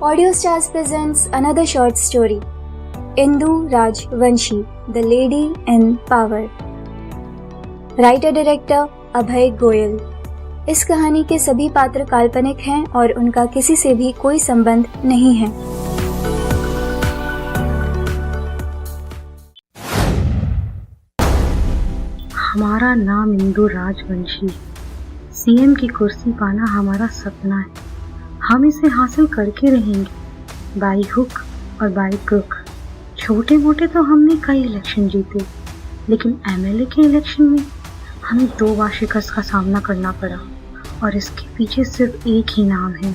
Audio Stars presents another short story, Indu Rajvanshi, The Lady in Power. Writer director Abhay Goyal. इस कहानी के सभी पात्र काल्पनिक हैं और उनका किसी से भी कोई संबंध नहीं है। हमारा नाम इंदु राजवंशी। सीएम की कुर्सी पाना हमारा सपना है। हम इसे हासिल करके रहेंगे, बाई हुक और बाई क्रुक। छोटे मोटे तो हमने कई इलेक्शन जीते, लेकिन एमएलए के इलेक्शन में हमें 2 बार शिकस्त का सामना करना पड़ा और इसके पीछे सिर्फ एक ही नाम है,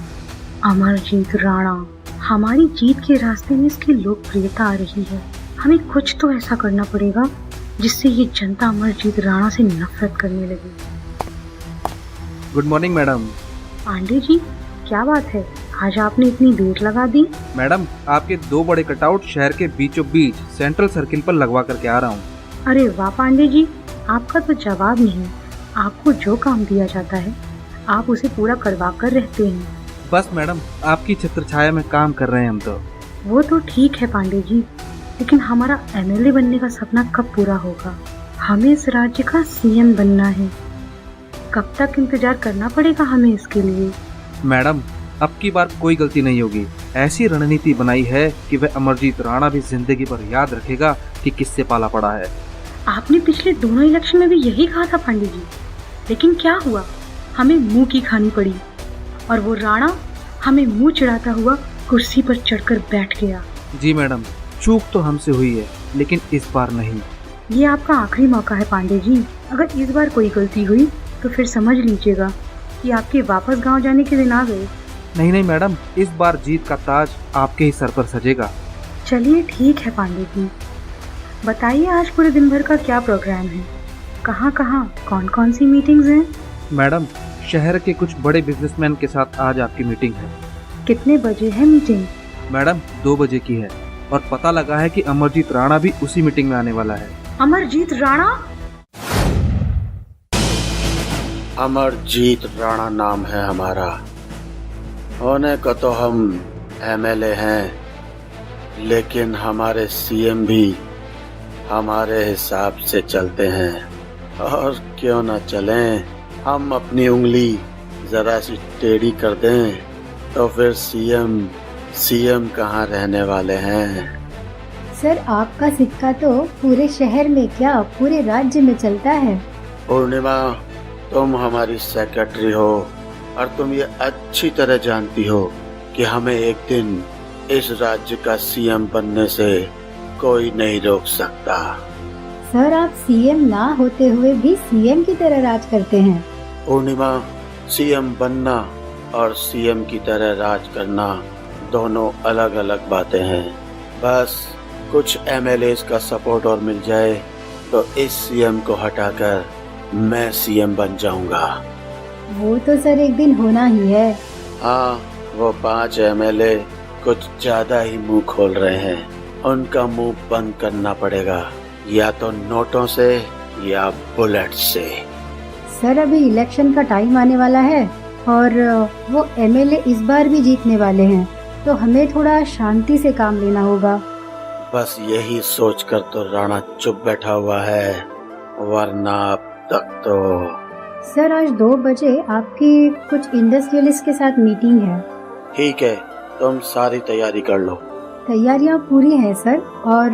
अमरजीत राणा। हमारी जीत के रास्ते में इसकी लोकप्रियता आ रही है। हमें कुछ तो ऐसा करना पड़ेगा जिससे ये जनता अमरजीत राणा से नफरत करने लगी। Good morning madam. Pandey ji, क्या बात है, आज आपने इतनी देर लगा दी? मैडम, आपके 2 बड़े कटआउट शहर के बीचों बीच सेंट्रल सर्किल पर लगवा करके आ रहा हूँ। अरे वाह पांडे जी, आपका तो जवाब नहीं। आपको जो काम दिया जाता है आप उसे पूरा करवा कर रहते हैं। बस मैडम, आपकी छत्र छाया में काम कर रहे हैं हम तो। वो तो ठीक है पांडे जी, लेकिन हमारा एमएलए बनने का सपना कब पूरा होगा? हमें इस राज्य का सीएम बनना है। कब तक इंतजार करना पड़ेगा हमें इसके लिए? मैडम, अब की बार कोई गलती नहीं होगी। ऐसी रणनीति बनाई है कि वह अमरजीत राणा भी जिंदगी भर याद रखेगा कि किससे पाला पड़ा है। आपने पिछले दोनों इलेक्शन में भी यही कहा था पांडे जी, लेकिन क्या हुआ? हमें मुंह की खानी पड़ी और वो राणा हमें मुंह चिढ़ाता हुआ कुर्सी पर चढ़कर बैठ गया। जी मैडम, चूक तो हमसे हुई है, लेकिन इस बार नहीं। ये आपका आखिरी मौका है पांडे जी। अगर इस बार कोई गलती हुई तो फिर समझ लीजिएगा कि आपके वापस गांव जाने के दिन आ गए। नहीं मैडम, इस बार जीत का ताज आपके ही सर पर सजेगा। चलिए ठीक है पांडे जी, बताइए आज पूरे दिन भर का क्या प्रोग्राम है? कहाँ कहाँ कौन कौन सी मीटिंग्स हैं? मैडम, शहर के कुछ बड़े बिजनेसमैन के साथ आज आपकी मीटिंग है। कितने बजे है मीटिंग? मैडम, 2 बजे की है और पता लगा है कि अमरजीत राणा भी उसी मीटिंग में आने वाला है। अमरजीत राणा? अमरजीत राणा नाम है हमारा। होने को तो हम एमएलए हैं, लेकिन हमारे सीएम भी हमारे हिसाब से चलते हैं। और क्यों न चलें, हम अपनी उंगली जरा सी टेढ़ी कर दें तो फिर सीएम कहाँ रहने वाले हैं? सर, आपका सिक्का तो पूरे शहर में क्या पूरे राज्य में चलता है। पूर्णिमा, तुम हमारी सेक्रेटरी हो और तुम ये अच्छी तरह जानती हो कि हमें एक दिन इस राज्य का सीएम बनने से कोई नहीं रोक सकता। सर, आप सीएम ना होते हुए भी सीएम की तरह राज करते हैं। पूर्णिमा, सीएम बनना और सीएम की तरह राज करना दोनों अलग अलग बातें हैं। बस कुछ एमएलए का सपोर्ट और मिल जाए तो इस सीएम को हटाकर मैं सीएम बन जाऊंगा। वो तो सर एक दिन होना ही है। हाँ, वो 5 एमएलए कुछ ज्यादा ही मुंह खोल रहे हैं। उनका मुंह बंद करना पड़ेगा, या तो नोटों से या बुलेट से। सर, अभी इलेक्शन का टाइम आने वाला है और वो एमएलए इस बार भी जीतने वाले हैं, तो हमें थोड़ा शांति से काम लेना होगा। बस यही सोचकर तो राणा चुप बैठा हुआ है, वरना अब तक तो। सर, आज 2 बजे आपकी कुछ इंडस्ट्रियलिस्ट के साथ मीटिंग है। ठीक है, तुम सारी तैयारी कर लो। तैयारियां पूरी हैं सर, और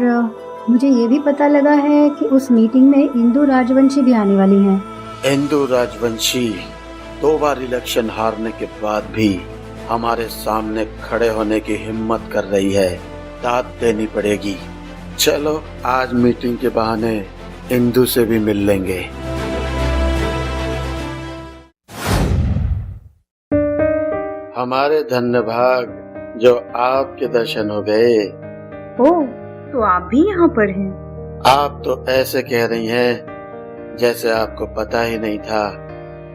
मुझे ये भी पता लगा है कि उस मीटिंग में इंदु राजवंशी भी आने वाली हैं। इंदु राजवंशी 2 बार इलेक्शन हारने के बाद भी हमारे सामने खड़े होने की हिम्मत कर रही है। दाद देनी पड़ेगी। चलो, आज मीटिंग के बहाने इंदु से भी मिल लेंगे। हमारे धन्य भाग जो आपके दर्शन हो गए। ओह, तो आप भी यहाँ पर हैं? आप तो ऐसे कह रही हैं जैसे आपको पता ही नहीं था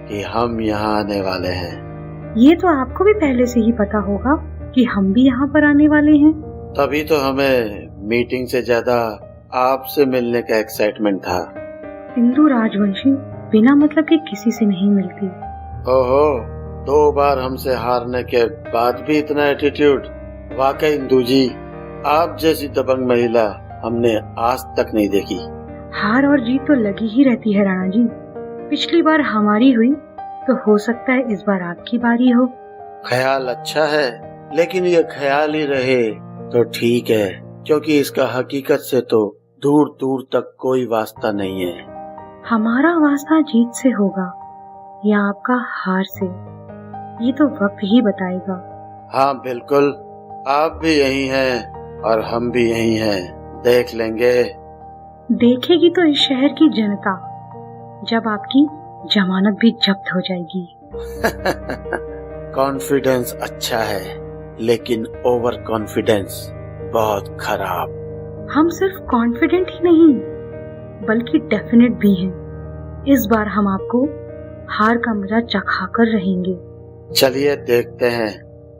कि हम यहाँ आने वाले हैं। ये तो आपको भी पहले से ही पता होगा कि हम भी यहाँ पर आने वाले हैं। तभी तो हमें मीटिंग से ज्यादा आपसे मिलने का एक्साइटमेंट था। इंदु राजवंशी बिना मतलब के किसी से नहीं मिलती। ओहो, 2 बार हमसे हारने के बाद भी इतना एटीट्यूड। वाकई इंदू जी, आप जैसी दबंग महिला हमने आज तक नहीं देखी। हार और जीत तो लगी ही रहती है राणा जी। पिछली बार हमारी हुई तो हो सकता है इस बार आपकी बारी हो। ख्याल अच्छा है, लेकिन ये ख्याल ही रहे तो ठीक है, क्योंकि इसका हकीकत से तो दूर दूर तक कोई वास्ता नहीं है। हमारा वास्ता जीत से होगा या आपका हार से, ये तो वक्त ही बताएगा। हाँ बिल्कुल, आप भी यही हैं और हम भी यही हैं, देख लेंगे। देखेगी तो इस शहर की जनता, जब आपकी जमानत भी जब्त हो जाएगी। कॉन्फिडेंस अच्छा है, लेकिन ओवर कॉन्फिडेंस बहुत खराब। हम सिर्फ कॉन्फिडेंट ही नहीं बल्कि डेफिनेट भी हैं। इस बार हम आपको हार का मजा चखा कर रहेंगे। चलिए देखते हैं।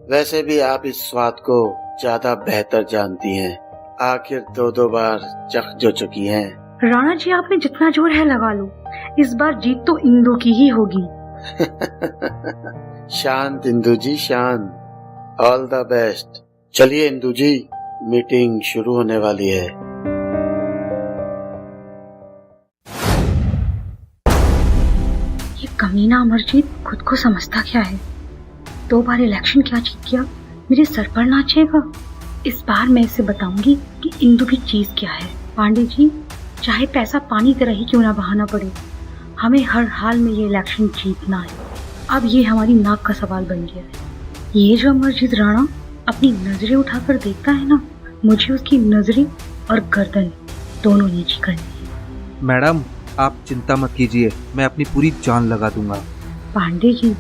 वैसे भी आप इस स्वाद को ज्यादा बेहतर जानती हैं, आखिर दो बार चख जो चुकी हैं। राणा जी, आपने जितना जोर है लगा लो, इस बार जीत तो इंदू की ही होगी। शांत इंदू जी, शांत। All the best. चलिए इंदू जी, मीटिंग शुरू होने वाली है। ये कमीना अमरजीत खुद को समझता क्या है? 2 बार इलेक्शन क्या जीत गया, मेरे सर पर नाचेगा। इस बार मैं इसे बताऊंगी कि इंदू की चीज क्या है। पांडे जी, चाहे पैसा पानी तरह ही क्यों ना बहाना पड़े, हमें हर हाल में ये इलेक्शन जीतना है। अब ये हमारी नाक का सवाल बन गया है। ये जो अमरजीत राणा अपनी नजरें उठाकर देखता है ना, मुझे उसकी नजरें और गर्दन दोनों नीची करनी है। मैडम, आप चिंता मत कीजिए, मैं अपनी पूरी जान लगा दूंगा। पांडे जी,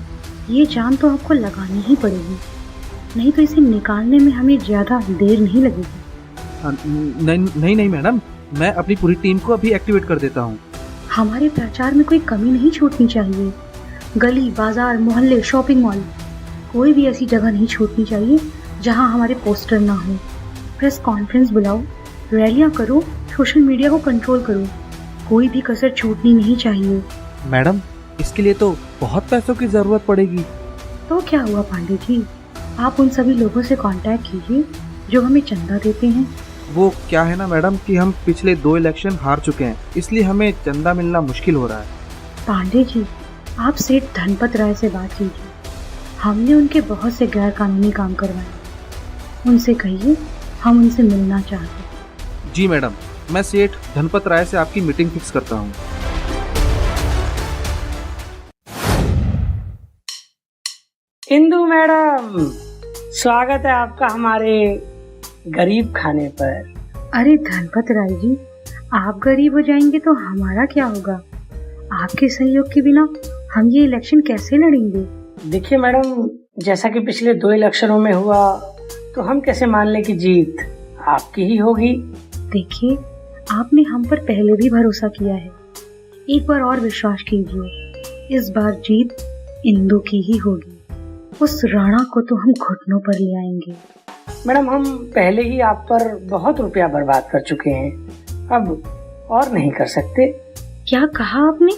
ये जान तो आपको लगानी ही पड़ेगी, नहीं तो इसे निकालने में हमें ज्यादा देर नहीं लगेगी। नहीं मैडम, मैं अपनी पूरी टीम को अभी एक्टिवेट कर देता हूँ। हमारे प्रचार में कोई कमी नहीं छूटनी चाहिए। गली, बाजार, मोहल्ले, शॉपिंग मॉल, कोई भी ऐसी जगह नहीं छूटनी चाहिए जहाँ हमारे पोस्टर ना हो। प्रेस कॉन्फ्रेंस बुलाओ, रैलियाँ करो, सोशल मीडिया को कंट्रोल करो, कोई भी कसर छूटनी नहीं चाहिए। मैडम, इसके लिए तो बहुत पैसों की जरूरत पड़ेगी। तो क्या हुआ पांडे जी, आप उन सभी लोगों से कांटेक्ट कीजिए जो हमें चंदा देते हैं। वो क्या है ना मैडम कि हम पिछले 2 इलेक्शन हार चुके हैं, इसलिए हमें चंदा मिलना मुश्किल हो रहा है। पांडे जी, आप सेठ धनपत राय से बात कीजिए, हमने उनके बहुत से गैर कानूनी काम करवाए, उनसे कहिए हम उनसे मिलना चाहते हैं। जी मैडम, मैं सेठ धनपत राय से आपकी मीटिंग फिक्स करता हूँ। इंदू मैडम, स्वागत है आपका हमारे गरीब खाने पर। अरे धनपत राय जी, आप गरीब हो जाएंगे तो हमारा क्या होगा? आपके सहयोग के बिना हम ये इलेक्शन कैसे लड़ेंगे? देखिए मैडम, जैसा कि पिछले 2 इलेक्शनों में हुआ, तो हम कैसे मान ले कि जीत आपकी ही होगी। देखिए, आपने हम पर पहले भी भरोसा किया है, एक बार और विश्वास कीजिए, इस बार जीत इंदू की ही होगी। उस राणा को तो हम घुटनों पर ले आएंगे। मैडम, हम पहले ही आप पर बहुत रुपया बर्बाद कर चुके हैं, अब और नहीं कर सकते। क्या कहा आपने?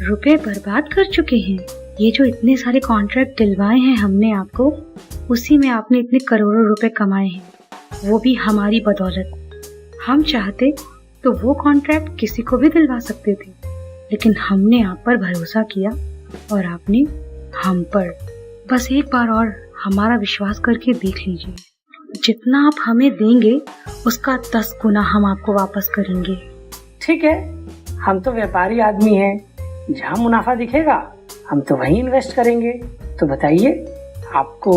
रुपए बर्बाद कर चुके हैं? ये जो इतने सारे कॉन्ट्रैक्ट दिलवाए हैं हमने आपको, उसी में आपने इतने करोड़ों रुपए कमाए हैं, वो भी हमारी बदौलत। हम चाहते तो वो कॉन्ट्रैक्ट किसी को भी दिलवा सकते थे, लेकिन हमने आप पर भरोसा किया और आपने हम पर। बस एक बार और हमारा विश्वास करके देख लीजिए, जितना आप हमें देंगे उसका 10 गुना हम आपको वापस करेंगे। ठीक है, हम तो व्यापारी आदमी हैं, जहाँ मुनाफा दिखेगा हम तो वहीं इन्वेस्ट करेंगे। तो बताइए, आपको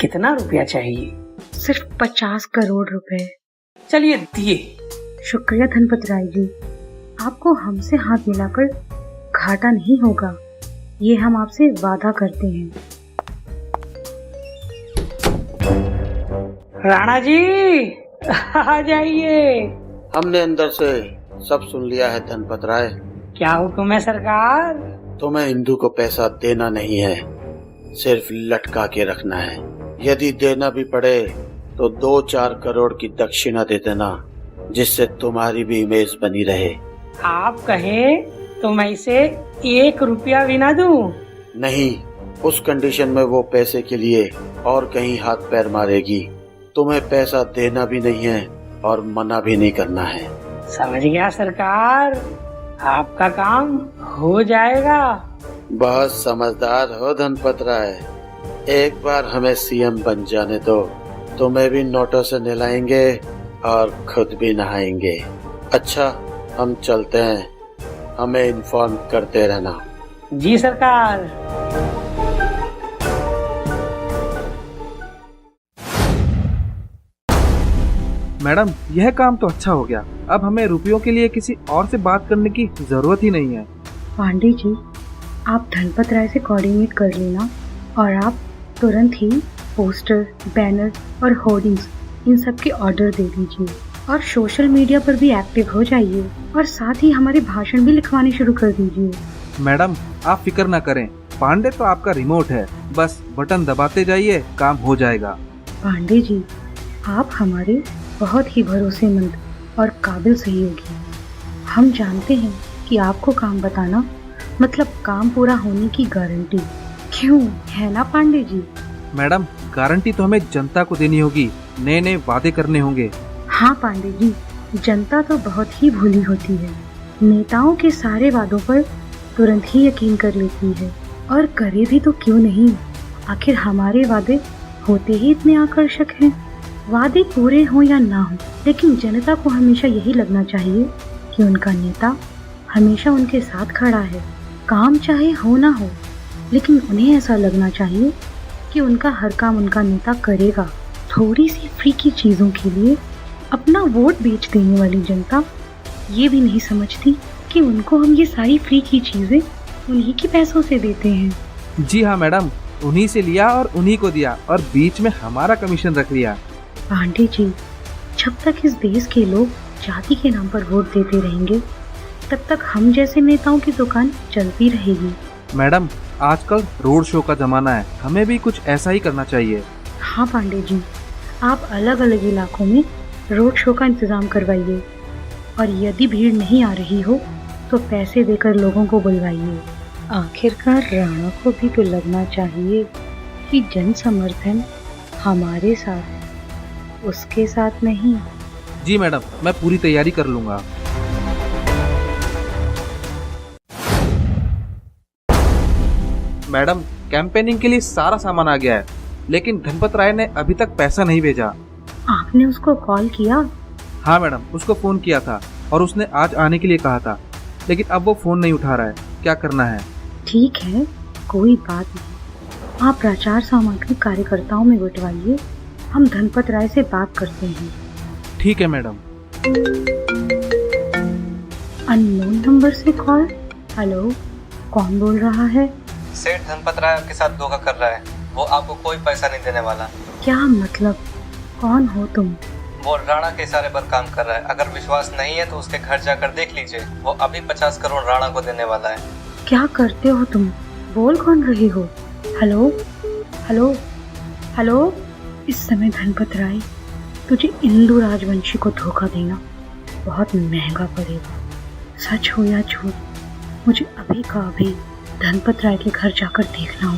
कितना रुपया चाहिए? सिर्फ 50 करोड़ रुपए। चलिए दिए। शुक्रिया धनपत राय जी, आपको हमसे हाथ मिलाकर घाटा नहीं होगा, ये हम आपसे वादा करते हैं। राणा जी, आ जाइए। हमने अंदर से सब सुन लिया है धनपत राय। क्या हुक्म है सरकार? तुम्हें इंदू को पैसा देना नहीं है, सिर्फ लटका के रखना है। यदि देना भी पड़े तो 2-4 करोड़ की दक्षिणा दे देना, जिससे तुम्हारी भी इमेज बनी रहे। आप कहें तो मैं इसे 1 रुपया भी ना दूं? नहीं, उस कंडीशन में वो पैसे के लिए और कहीं हाथ पैर मारेगी तुम्हें पैसा देना भी नहीं है और मना भी नहीं करना है। समझ गया सरकार, आपका काम हो जाएगा। बहुत समझदार हो धनपत राय। एक बार हमें सीएम बन जाने दो, तुम्हें भी नोटों से नहलाएंगे और खुद भी नहाएंगे। अच्छा, हम चलते हैं, हमें इन्फॉर्म करते रहना। जी सरकार। मैडम, यह काम तो अच्छा हो गया। अब हमें रुपयों के लिए किसी और से बात करने की जरूरत ही नहीं है। पांडे जी, आप धनपत राय से कोऑर्डिनेट कर लेना और आप तुरंत ही पोस्टर, बैनर और होर्डिंग्स इन सब के ऑर्डर दे दीजिए और सोशल मीडिया पर भी एक्टिव हो जाइए और साथ ही हमारे भाषण भी लिखवाने शुरू कर दीजिए। मैडम, आप फिक्र ना करें, पांडे तो आपका रिमोट है, बस बटन दबाते जाइए, काम हो जाएगा। पांडे जी, आप हमारे बहुत ही भरोसेमंद और काबिल सहयोगी। हम जानते हैं कि आपको काम बताना मतलब काम पूरा होने की गारंटी। क्यों, है ना पांडे जी? मैडम, गारंटी तो हमें जनता को देनी होगी, नए नए वादे करने होंगे। हाँ पांडे जी, जनता तो बहुत ही भोली होती है, नेताओं के सारे वादों पर तुरंत ही यकीन कर लेती है। और करे भी तो क्यों नहीं, आखिर हमारे वादे होते ही इतने आकर्षक हैं। वादे पूरे हों या ना हो, लेकिन जनता को हमेशा यही लगना चाहिए कि उनका नेता हमेशा उनके साथ खड़ा है। काम चाहे हो ना हो, लेकिन उन्हें ऐसा लगना चाहिए कि उनका हर काम उनका नेता करेगा। थोड़ी सी फ्री की चीजों के लिए अपना वोट बेच देने वाली जनता ये भी नहीं समझती कि उनको हम ये सारी फ्री की चीजें उन्हीं के पैसों से देते हैं। जी हाँ मैडम, उन्हीं से लिया और उन्हीं को दिया और बीच में हमारा कमीशन रख लिया। पांडे जी, जब तक इस देश के लोग जाति के नाम पर वोट देते रहेंगे, तब तक हम जैसे नेताओं की दुकान चलती रहेगी। मैडम, आजकल रोड शो का जमाना है, हमें भी कुछ ऐसा ही करना चाहिए। हाँ पांडे जी, आप अलग अलग इलाकों में रोड शो का इंतजाम करवाइए और यदि भीड़ नहीं आ रही हो तो पैसे देकर लोगों को बुलवाइए। आखिरकार राणा को भी तो लगना चाहिए कि जन समर्थन हमारे साथ है, उसके साथ नहीं। जी मैडम, मैं पूरी तैयारी कर लूंगा। मैडम, कैंपेनिंग के लिए सारा सामान आ गया है, लेकिन धनपत राय ने अभी तक पैसा नहीं भेजा। आपने उसको कॉल किया? हाँ मैडम, उसको फोन किया था और उसने आज आने के लिए कहा था, लेकिन अब वो फोन नहीं उठा रहा है। क्या करना है? ठीक है, कोई बात नहीं, आप प्रचार सामग्री कार्यकर्ताओं में बंटवाइए, हम धनपत राय से बात करते हैं। ठीक है मैडम। अननोन नंबर से कॉल। हेलो, कौन बोल रहा है? सेठ धनपत राय आपके साथ धोखा कर रहा है, वो आपको कोई पैसा नहीं देने वाला। क्या मतलब, कौन हो तुम? वो राणा के इशारे पर काम कर रहा है, अगर विश्वास नहीं है तो उसके घर जाकर देख लीजिए, वो अभी 50 करोड़ राणा को देने वाला है। क्या करते हो तुम? बोल कौन रही हो? Hello hello hello. इस समय धनपत राय, तुझे इंदु राजवंशी को धोखा देना बहुत महंगा पड़ेगा। सच हो या झूठ, मुझे अभी का अभी धनपत राय के घर जाकर देखना हो।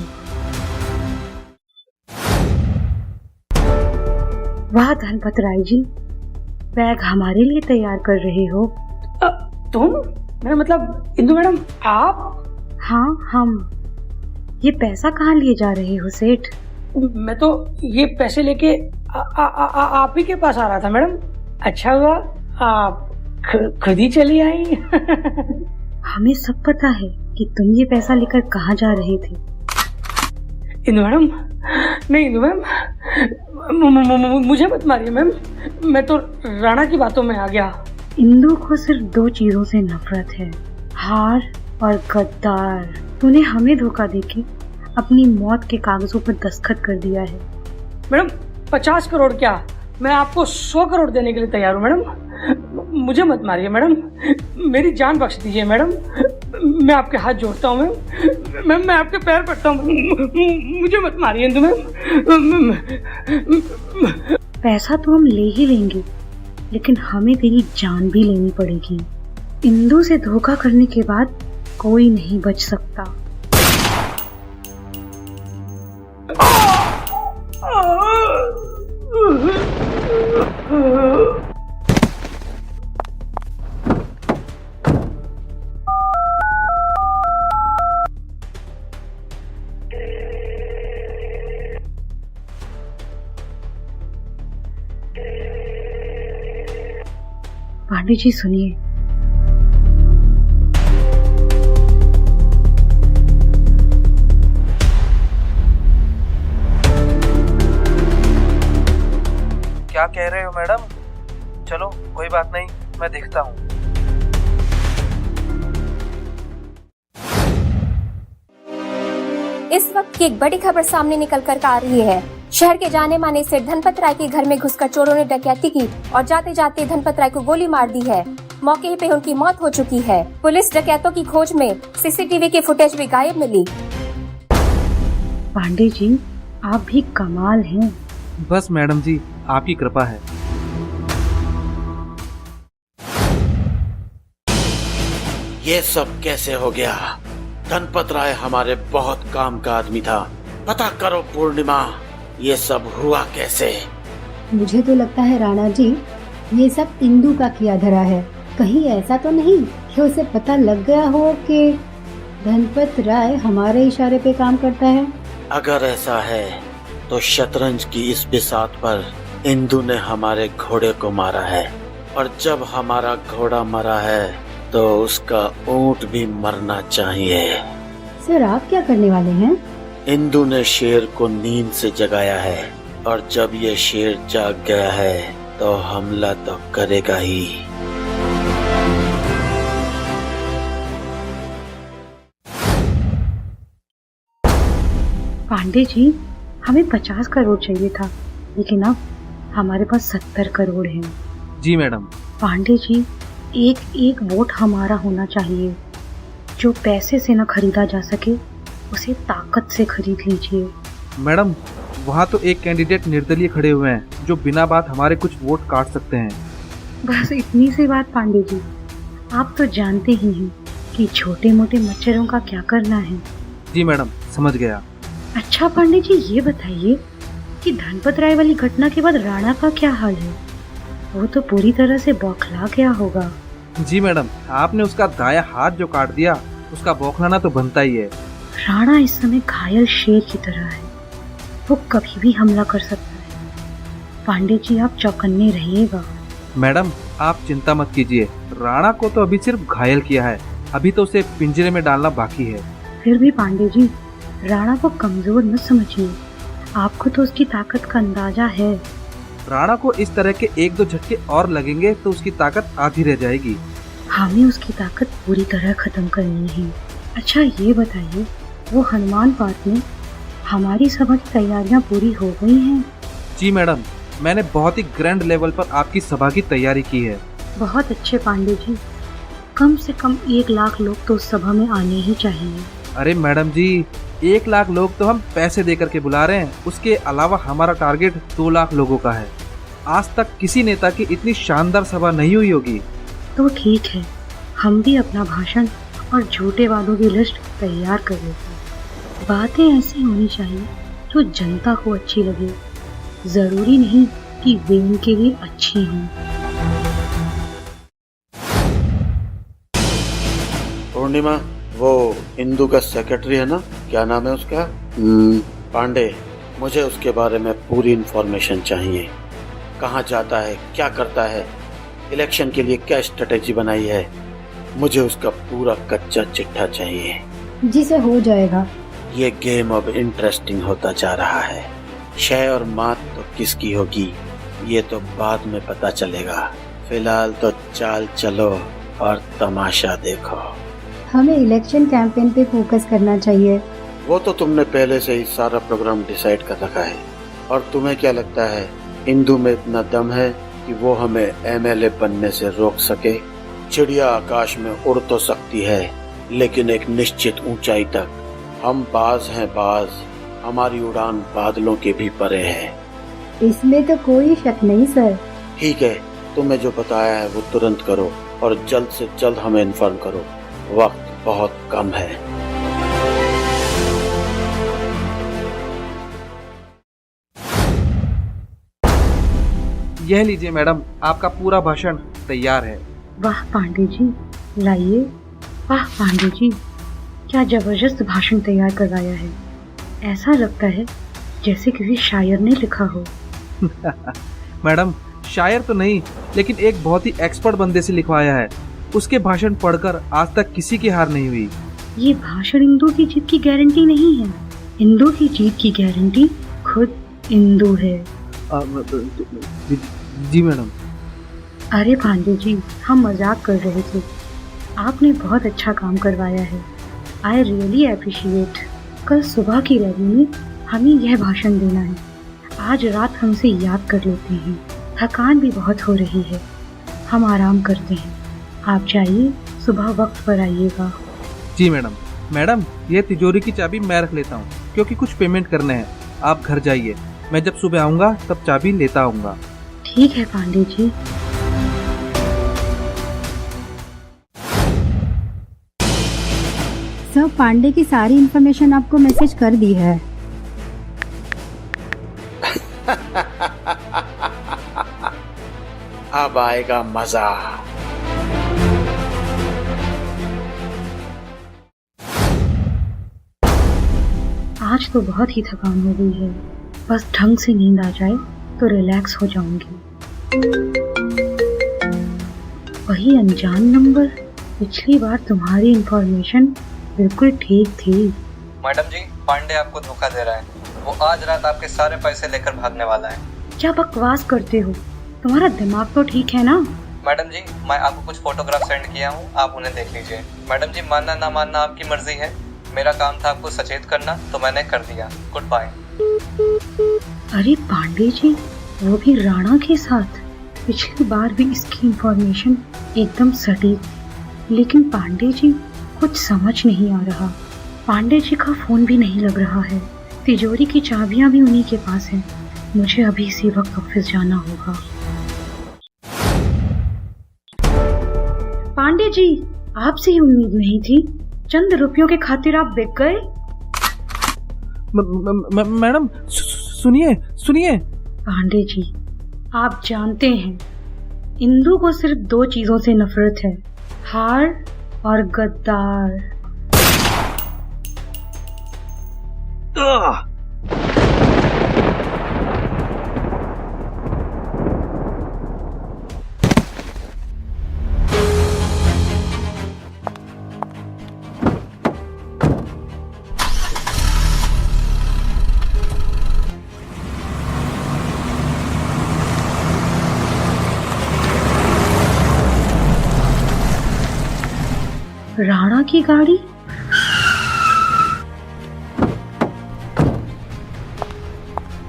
वाह धनपत राय जी, बैग हमारे लिए तैयार कर रहे हो? तुम? मेरा मतलब इंदु मैडम, आप? हाँ हम। ये पैसा कहाँ लिए जा रहे हो सेठ? मैं तो ये पैसे लेके आप ही के पास आ रहा था मैडम। अच्छा हुआ आप खुद ही चली आई। हमें सब पता है कि तुम ये पैसा लेकर कहाँ जा रहे थे। इंदु मैडम, नहीं इंदु मैम, मुझे मत मारिए मैम, मैं तो राणा की बातों में आ गया। इंदु को सिर्फ दो चीजों से नफरत है, हार और गद्दार। तूने हमें धोखा देके अपनी मौत के कागजों पर दस्तखत कर दिया है। मैडम 50 करोड़ क्या, मैं आपको 100 करोड़ देने के लिए तैयार हूँ मैडम। मुझे मत मारिए मैडम, मेरी जान बख्श दीजिए मैडम, मैं आपके हाथ जोड़ता हूँ मैम, मैं आपके पैर पड़ता हूँ, मुझे मत मारिए इंदु मैम। पैसा तो हम ले ही लेंगे, लेकिन हमें तेरी जान भी लेनी पड़ेगी। इंदु से धोखा करने के बाद कोई नहीं बच सकता। पांडे जी सुनिए। क्या कह रहे हो मैडम? चलो कोई बात नहीं, मैं देखता हूँ। इस वक्त की एक बड़ी खबर सामने निकल कर आ रही है। शहर के जाने माने सेठ धनपत राय के घर में घुसकर चोरों ने डकैती की और जाते जाते धनपत राय को गोली मार दी है। मौके पे उनकी मौत हो चुकी है। पुलिस डकैतों की खोज में सीसीटीवी की फुटेज भी गायब मिली। पांडे जी आप भी कमाल हैं। बस मैडम जी, आपकी कृपा है। ये सब कैसे हो गया? धनपत राय हमारे बहुत काम का आदमी था। पता करो पूर्णिमा, ये सब हुआ कैसे? मुझे तो लगता है राणा जी, ये सब इंदु का किया धरा है। कहीं ऐसा तो नहीं कि उसे पता लग गया हो कि धनपत राय हमारे इशारे पे काम करता है। अगर ऐसा है तो शतरंज की इस बिसात पर इंदु ने हमारे घोड़े को मारा है, और जब हमारा घोड़ा मरा है तो उसका ऊंट भी मरना चाहिए। सर आप क्या करने वाले हैं? इंदु ने शेर को नींद से जगाया है, और जब ये शेर जाग गया है तो हमला तो करेगा ही। पांडे जी हमें 50 करोड़ चाहिए था, लेकिन अब हमारे पास 70 करोड़ हैं। जी मैडम। पांडे जी एक एक वोट हमारा होना चाहिए। जो पैसे से न खरीदा जा सके उसे ताकत से खरीद लीजिए। मैडम, वहाँ तो एक कैंडिडेट निर्दलीय खड़े हुए हैं जो बिना बात हमारे कुछ वोट काट सकते हैं। बस इतनी सी बात पांडे जी, आप तो जानते ही हैं कि छोटे मोटे मच्छरों का क्या करना है। जी मैडम, समझ गया। अच्छा पांडे जी ये बताइए कि धनपत राय वाली घटना के बाद राणा का क्या हाल है? वो तो पूरी तरह से बौखला गया होगा। जी मैडम, आपने उसका दाया हाथ जो काट दिया, उसका बौखलाना तो बनता ही है। राणा इस समय घायल शेर की तरह है, वो कभी भी हमला कर सकता है। पांडे जी आप चौकन्ने रहिएगा। मैडम आप चिंता मत कीजिए, राणा को तो अभी सिर्फ घायल किया है, अभी तो उसे पिंजरे में डालना बाकी है। फिर भी पांडे जी राणा को कमजोर न समझिए, आपको तो उसकी ताकत का अंदाजा है। राणा को इस तरह के एक दो झटके और लगेंगे तो उसकी ताकत आधी रह जाएगी। हमें उसकी ताकत पूरी तरह खत्म करनी है। अच्छा ये बताइए, वो हनुमान पार्क में हमारी सभा की तैयारियां पूरी हो गई हैं? जी मैडम, मैंने बहुत ही ग्रैंड लेवल पर आपकी सभा की तैयारी की है। बहुत अच्छे पांडे जी, कम से कम 1 लाख लोग तो उस सभा में आने ही चाहिए। अरे मैडम जी, 1 लाख लोग तो हम पैसे देकर के बुला रहे हैं, उसके अलावा हमारा टारगेट 2 लाख लोगों का है। आज तक किसी नेता की इतनी शानदार सभा नहीं हुई होगी। तो ठीक है, हम भी अपना भाषण और झूठे वादों की लिस्ट तैयार कर लेते हैं। बातें ऐसी होनी चाहिए जो जनता को अच्छी लगे, जरूरी नहीं कि वे उनके लिए अच्छी हों। पूर्णिमा, वो इंदु का सेक्रेटरी है ना, क्या नाम है उसका? पांडे, मुझे उसके बारे में पूरी इन्फॉर्मेशन चाहिए। कहाँ जाता है, क्या करता है, इलेक्शन के लिए क्या स्ट्रेटेजी बनाई है, मुझे उसका पूरा कच्चा चिट्ठा चाहिए। जी सर, हो जाएगा। ये गेम अब इंटरेस्टिंग होता जा रहा है। शय और मात तो किसकी होगी ये तो बाद में पता चलेगा। फिलहाल तो चाल चलो और तमाशा देखो। हमें इलेक्शन कैंपेन पे फोकस करना चाहिए। वो तो तुमने पहले से ही सारा प्रोग्राम डिसाइड कर रखा है। और तुम्हें क्या लगता है इंदु में इतना दम है कि वो हमें एमएलए बनने से रोक सके? चिड़िया आकाश में उड़ तो सकती है, लेकिन एक निश्चित ऊंचाई तक। हम बाज हैं बाज, हमारी उड़ान बादलों के भी परे है। इसमें तो कोई शक नहीं सर। ठीक है, तुम्हें जो बताया है वो तुरंत करो और जल्द से जल्द हमें इन्फॉर्म करो। वक्त बहुत कम है। यह लीजिए मैडम, आपका पूरा भाषण तैयार है। वाह पांडे जी, लाइए। वाह पांडे जी, क्या जबरदस्त भाषण तैयार करवाया है। ऐसा लगता है जैसे किसी शायर ने लिखा हो। मैडम, शायर तो नहीं, लेकिन एक बहुत ही एक्सपर्ट बंदे से लिखवाया है। उसके भाषण पढ़कर आज तक किसी की हार नहीं हुई। ये भाषण इंदु की जीत की गारंटी नहीं है। इंदु की जीत की गारंटी खुद इंदु है। जी मैडम। अरे पांडे जी, हम मजाक कर रहे थे। आपने बहुत अच्छा काम करवाया है। I really appreciate. कल सुबह की रैली में हमें यह भाषण देना है। आज रात हमसे याद कर लेते हैं। थकान भी बहुत हो रही है, हम आराम करते हैं। आप जाइए, सुबह वक्त पर आइएगा। जी मैडम। मैडम, ये तिजोरी की चाबी मैं रख लेता हूँ क्योंकि कुछ पेमेंट करने हैं। आप घर जाइए, मैं जब सुबह आऊँगा तब चाबी लेता आऊँगा। ठीक है पांडे जी। सर, पांडे की सारी इन्फॉर्मेशन आपको मैसेज कर दी है। अब आएगा मजा। आज तो बहुत ही थकान हो गई है। बस ढंग से नींद आ जाए तो रिलैक्स हो जाऊंगी। वही अनजान नंबर। पिछली बार तुम्हारी इंफॉर्मेशन बिल्कुल ठीक थी। मैडम जी, पांडे आपको धोखा दे रहा है। वो आज रात आपके सारे पैसे लेकर भागने वाला है। क्या बकवास करते हो? तुम्हारा दिमाग तो ठीक है ना? मैडम जी, मैं आपको कुछ फोटोग्राफ सेंड किया हूँ, आप उन्हें देख लीजिए। मैडम जी, मानना ना मानना आपकी मर्जी है। मेरा काम था आपको सचेत करना, तो मैंने कर दिया। Good bye. अरे पांडे जी, वो भी राणा के साथ। पिछली बार भी इसकी इंफॉर्मेशन एकदम सटीक थी, लेकिन पांडे जी कुछ समझ नहीं आ रहा। पांडे जी का फोन भी नहीं लग रहा है। तिजोरी की चाबियां भी उन्हीं के पास हैं। मुझे अभी इसी वक्त ऑफिस जाना होगा। पांडे जी, आपसे ही उम्मीद नहीं थी। चंद रुपयों के खातिर आप बिक गए। मैडम, सुनिए सुनिए। पांडे जी, आप जानते हैं इंदु को सिर्फ दो चीजों से नफरत है, हार और गद्दार। राणा की गाड़ी।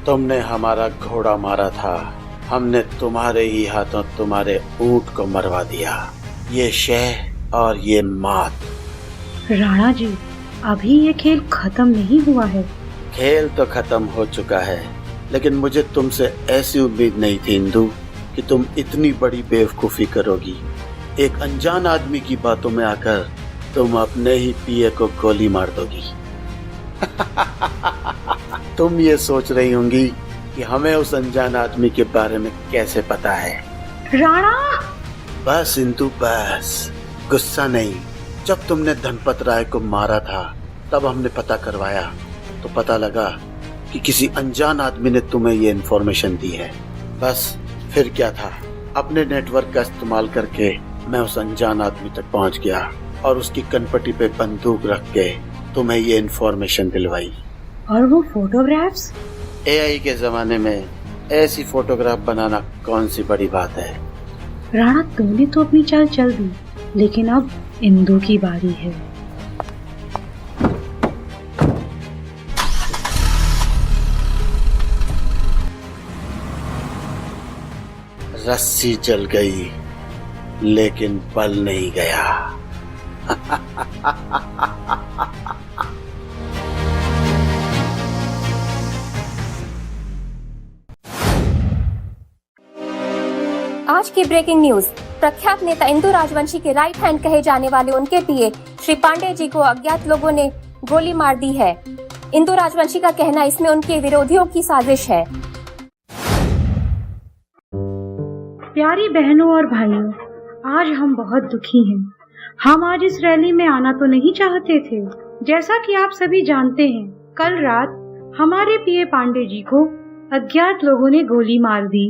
तुमने हमारा घोड़ा मारा था, हमने तुम्हारे ही हाथों तुम्हारे ऊंट को मरवा दिया। ये शह और ये मात। राणा जी, अभी ये खेल खत्म नहीं हुआ है। खेल तो खत्म हो चुका है, लेकिन मुझे तुमसे ऐसी उम्मीद नहीं थी इंदु कि तुम इतनी बड़ी बेवकूफी करोगी। एक अनजान आदमी की बातों में आकर तुम अपने ही पीए को गोली मार दोगी। तुम ये सोच रही होंगी कि हमें उस अनजान आदमी के बारे में कैसे पता है। राणा! बस इंदु, बस गुस्सा नहीं। जब तुमने धनपत राय को मारा था तब हमने पता करवाया, तो पता लगा कि किसी अनजान आदमी ने तुम्हें ये इन्फॉर्मेशन दी है। बस फिर क्या था, अपने नेटवर्क का इस्तेमाल करके मैं उस अनजान आदमी तक पहुंच गया और उसकी कनपटी पे बंदूक रख के तुम्हें ये इन्फॉर्मेशन दिलवाई। और वो फोटोग्राफ्स? एआई के जमाने में ऐसी फोटोग्राफ बनाना कौन सी बड़ी बात है। राणा, तूने तो अपनी चाल चल दी, लेकिन अब इंदु की बारी है। रस्सी जल गई लेकिन बल नहीं गया। आज की ब्रेकिंग न्यूज। प्रख्यात नेता इंदु राजवंशी के राइट हैंड कहे जाने वाले उनके पीए श्री पांडे जी को अज्ञात लोगों ने गोली मार दी है। इंदु राजवंशी का कहना इसमें उनके विरोधियों की साजिश है। प्यारी बहनों और भाइयों, आज हम बहुत दुखी हैं। हम आज इस रैली में आना तो नहीं चाहते थे। जैसा कि आप सभी जानते हैं, कल रात हमारे पीए पांडे जी को अज्ञात लोगों ने गोली मार दी।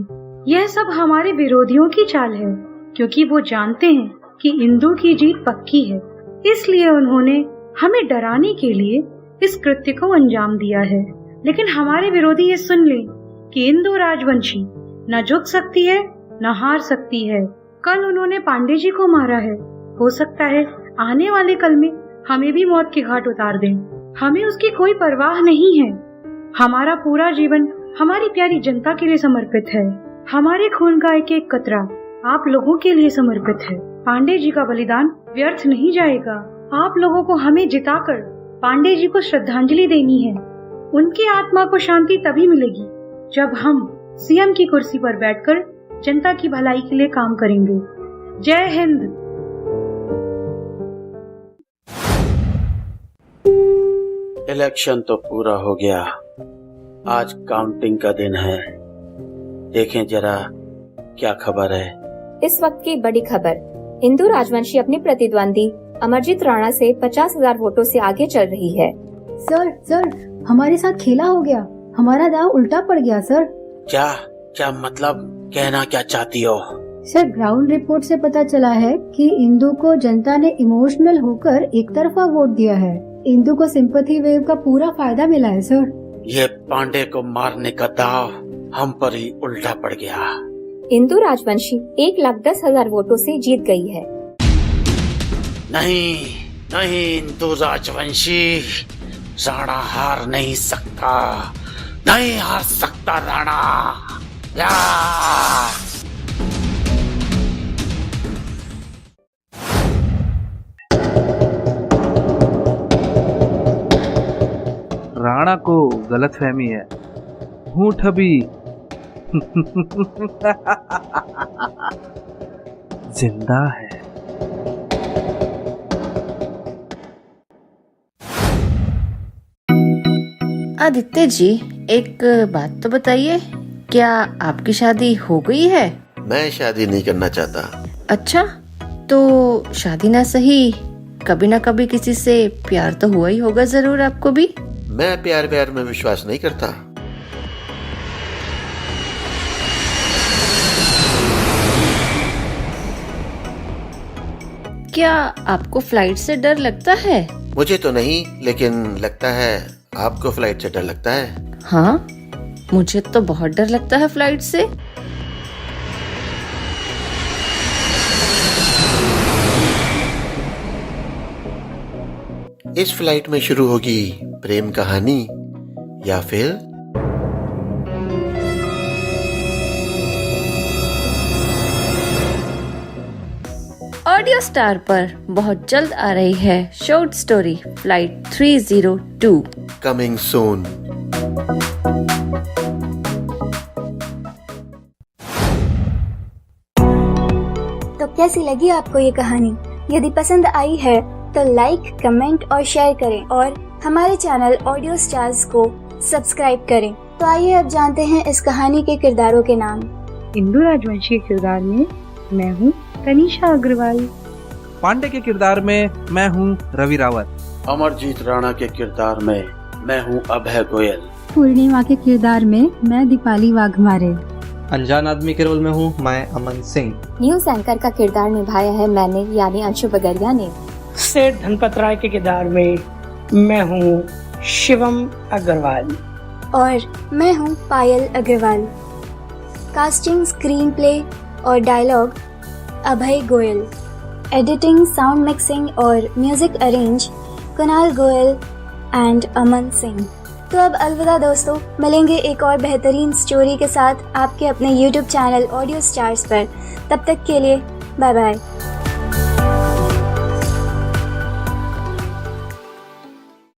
यह सब हमारे विरोधियों की चाल है, क्योंकि वो जानते हैं कि इंदु की जीत पक्की है। इसलिए उन्होंने हमें डराने के लिए इस कृत्य को अंजाम दिया है। लेकिन हमारे विरोधी ये सुन लें कि इंदु राजवंशी न झुक सकती है न हार सकती है। कल उन्होंने पांडे जी को मारा है, हो सकता है आने वाले कल में हमें भी मौत के घाट उतार दें। हमें उसकी कोई परवाह नहीं है। हमारा पूरा जीवन हमारी प्यारी जनता के लिए समर्पित है। हमारे खून का एक एक कतरा आप लोगों के लिए समर्पित है। पांडे जी का बलिदान व्यर्थ नहीं जाएगा। आप लोगों को हमें जिताकर पांडे जी को श्रद्धांजलि देनी है। उनकी आत्मा को शांति तभी मिलेगी जब हम सीएम की कुर्सी पर बैठकर जनता की भलाई के लिए काम करेंगे। जय हिंद। इलेक्शन तो पूरा हो गया, आज काउंटिंग का दिन है। देखें जरा क्या खबर है। इस वक्त की बड़ी खबर, इंदु राजवंशी अपने प्रतिद्वंदी अमरजीत राणा से 50,000 वोटों से आगे चल रही है। सर हमारे साथ खेला हो गया, हमारा दांव उल्टा पड़ गया सर। क्या मतलब, कहना क्या चाहती हो? सर ग्राउंड रिपोर्ट से पता चला है कि इंदु को जनता ने इमोशनल होकर एक तरफा वोट दिया है। इंदु को सिंपैथी वेव का पूरा फायदा मिला है सर। ये पांडे को मारने का दाव हम पर ही उल्टा पड़ गया। इंदु राजवंशी 1,10,000 वोटों से जीत गई है। नहीं इंदु राजवंशी, राणा हार नहीं सकता, नहीं हार सकता राणा। राणा को गलतफहमी है, हूँ ठबी जिंदा है। आदित्य जी, एक बात तो बताइए, क्या आपकी शादी हो गई है? मैं शादी नहीं करना चाहता। अच्छा, तो शादी ना सही, कभी ना कभी किसी से प्यार तो हुआ ही होगा जरूर आपको भी। मैं प्यार में विश्वास नहीं करता। क्या आपको फ्लाइट से डर लगता है? मुझे तो नहीं, लेकिन लगता है आपको फ्लाइट से डर लगता है। हाँ, मुझे तो बहुत डर लगता है फ्लाइट से। इस फ्लाइट में शुरू होगी प्रेम कहानी या फिर ऑडियो स्टार पर बहुत जल्द आ रही है short story flight 302 coming soon. तो कैसी लगी आपको ये कहानी? यदि पसंद आई है तो लाइक, कमेंट और शेयर करें और हमारे चैनल ऑडियो स्टार्स को सब्सक्राइब करें। तो आइए अब जानते हैं इस कहानी के किरदारों के नाम। इंदु राजवंशी के किरदार में मैं हूँ तनीषा अग्रवाल। पांडे के किरदार में मैं हूँ रवि रावत। अमरजीत राणा के किरदार में मैं हूँ अभय गोयल। पूर्णिमा के किरदार में मैं दीपाली वाघमारे। अनजान आदमी के रोल में हूँ मैं अमन सिंह। न्यूज एंकर का किरदार निभाया है मैंने, यानी अंशु बगरिया ने। सेठ धनपत राय के किरदार में मैं हूँ शिवम अग्रवाल। और मैं हूँ Payal Agarwal. Casting, screenplay और dialogue Abhay Goyal. Editing, sound mixing और music arrange Kunal Goyal and Aman Singh. तो अब अलविदा दोस्तों, मिलेंगे एक और बेहतरीन स्टोरी के साथ आपके अपने YouTube चैनल ऑडियो स्टार्स पर। तब तक के लिए बाय बाय।